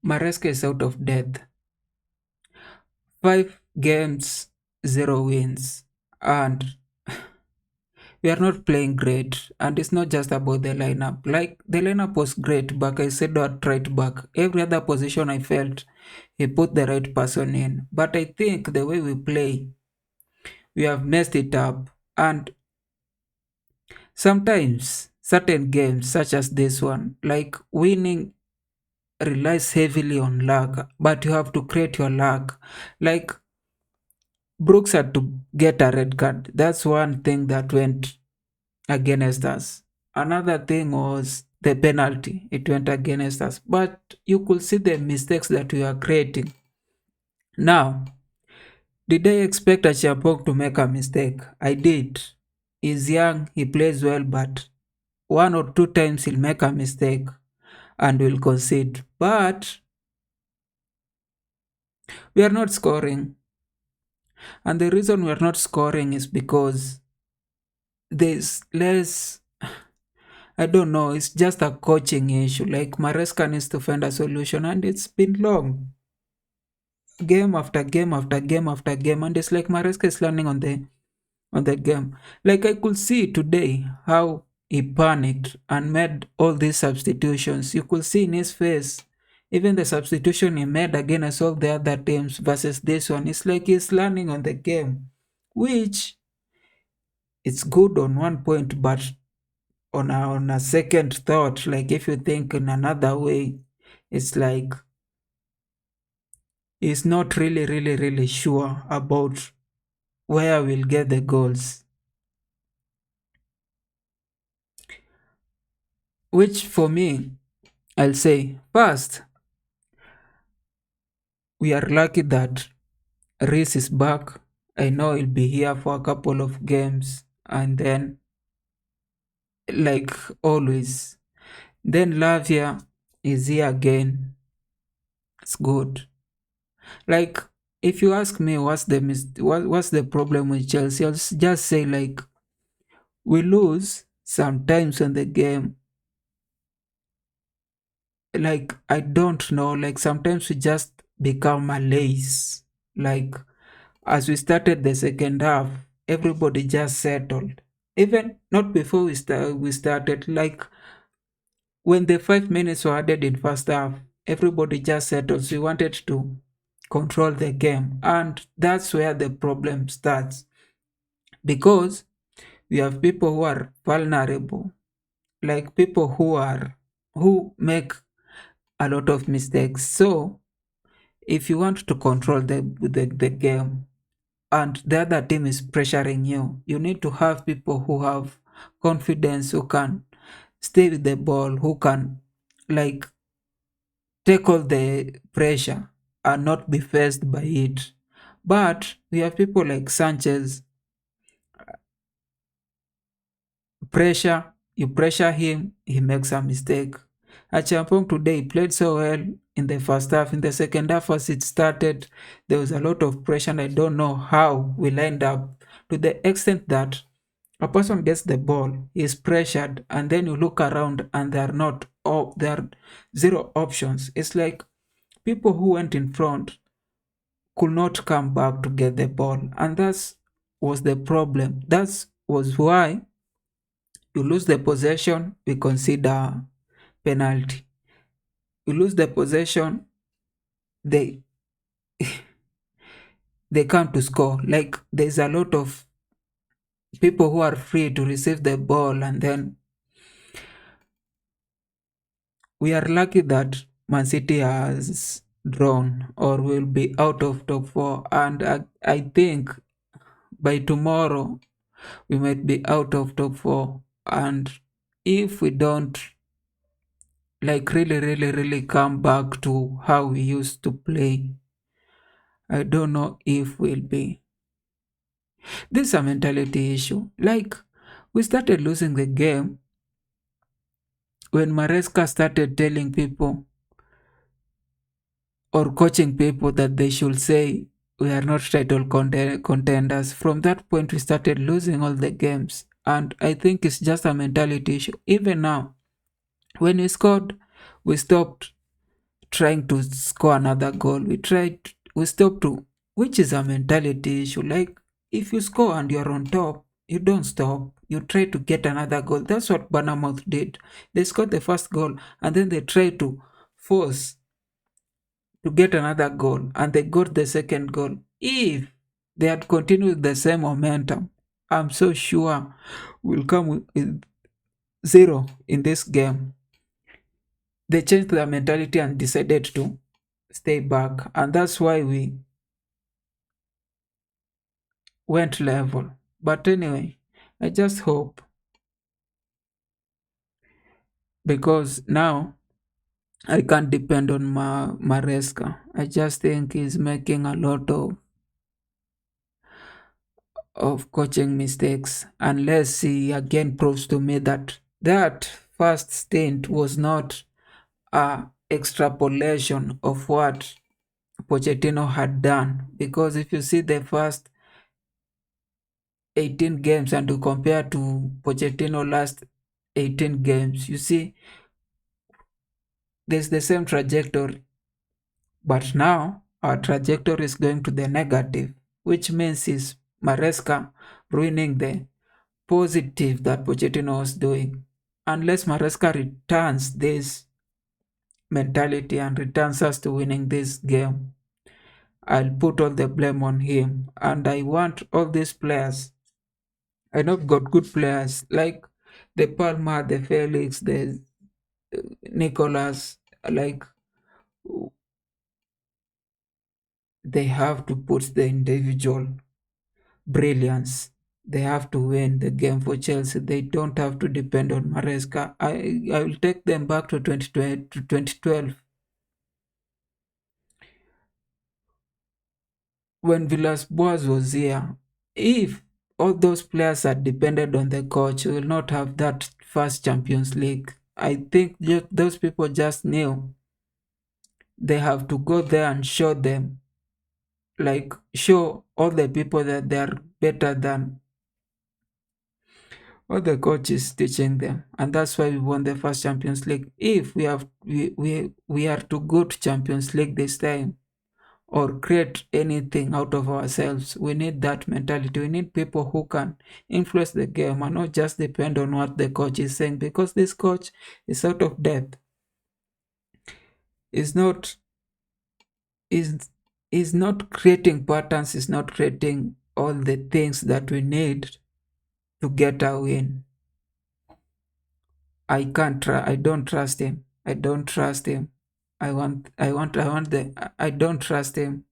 Maresca is out of depth. 5 games, 0 wins. And we are not playing great. And it's not just about the lineup. Like the lineup was great, but I said that right back. Every other position I felt he put the right person in. But I think the way we play, we have messed it up. And sometimes certain games, such as this one, like winning relies heavily on luck, but you have to create your luck. Like Brooks had to get a red card. That's one thing that went against us. Another thing was the penalty. It went against us. But you could see the mistakes that we are creating. Now, did I expect a Champong to make a mistake? I did. He's young, he plays well, but 1 or 2 times he'll make a mistake and will concede. But we are not scoring. And the reason we are not scoring is because there's less, I don't know, it's just a coaching issue. Like Maresca needs to find a solution, and it's been long. Game after game after game after game, and it's like Maresca is learning on the game. Like I could see today how he panicked and made all these substitutions. You could see in his face, even the substitution he made against all the other teams versus this one. It's like he's learning on the game, which it's good on one point, but on a second thought, like if you think in another way, it's like he's not really sure about where we'll get the goals. Which for me, I'll say first, we are lucky that Reese is back. I know he'll be here for a couple of games, and then like always, then Lavia is here again. It's good. Like if you ask me what's the problem with Chelsea, I'll just say like we lose sometimes in the game. Like I don't know, like sometimes we just become malaise. Like as we started the second half, everybody just settled. Even not before we started, like when the 5 minutes were added in first half, everybody just settled. So we wanted to control the game, and that's where the problem starts because we have people who are vulnerable, like people who make a lot of mistakes. So if you want to control the game and the other team is pressuring you, you need to have people who have confidence, who can stay with the ball, who can like take all the pressure and not be faced by it. But we have people like Sanchez, pressure, you pressure him, he makes a mistake. Achampong today played so well in the first half. In the second half, as it started, there was a lot of pressure, and I don't know how we lined up to the extent that a person gets the ball, is pressured, and then you look around and there are not, oh, there are zero options. It's like people who went in front could not come back to get the ball, and that was the problem. That was why you lose the possession, we consider penalty. You lose the possession, they they come to score. Like there's a lot of people who are free to receive the ball, and then we are lucky that Man City has drawn or will be out of top four, and I think by tomorrow we might be out of top four, and if we don't like really come back to how we used to play, I don't know if we'll be. This is a mentality issue. Like we started losing the game when Maresca started telling people or coaching people that they should say we are not title contenders. From that point, we started losing all the games, and I think it's just a mentality issue. Even now, when we scored, we stopped trying to score another goal. We stop to, which is a mentality issue. Like, if you score and you're on top, you don't stop. You try to get another goal. That's what Bournemouth did. They scored the first goal and then they tried to force to get another goal and they got the second goal. If they had continued the same momentum, I'm so sure we'll come with zero in this game. They changed their mentality and decided to stay back, and that's why we went level. But anyway, I just hope, because now I can't depend on Maresca. I just think he's making a lot of coaching mistakes, unless he again proves to me that that first stint was not a extrapolation of what Pochettino had done. Because if you see the first 18 games and you compare to Pochettino last 18 games, you see there's the same trajectory. But now our trajectory is going to the negative, which means is Maresca ruining the positive that Pochettino was doing. Unless Maresca returns this mentality and returns us to winning this game, I'll put all the blame on him. And I want all these players. I know we've got good players like the Palmer, the Felix, the Nicholas. Like, they have to put the individual brilliance. They have to win the game for Chelsea. They don't have to depend on Maresca. I will take them back to 2020 to 2012 when Villas-Boas was here. If all those players had depended on the coach, we will not have that first Champions League. I think those people just knew they have to go there and show them, like, show all the people that they are better than what the coach is teaching them, and that's why we won the first Champions League. If we are to go to Champions League this time or create anything out of ourselves, we need that mentality. We need people who can influence the game and not just depend on what the coach is saying, because this coach is out of depth. Is not is not creating patterns, is not creating all the things that we need to get a win. I don't trust him. I don't trust him. I want the I don't trust him.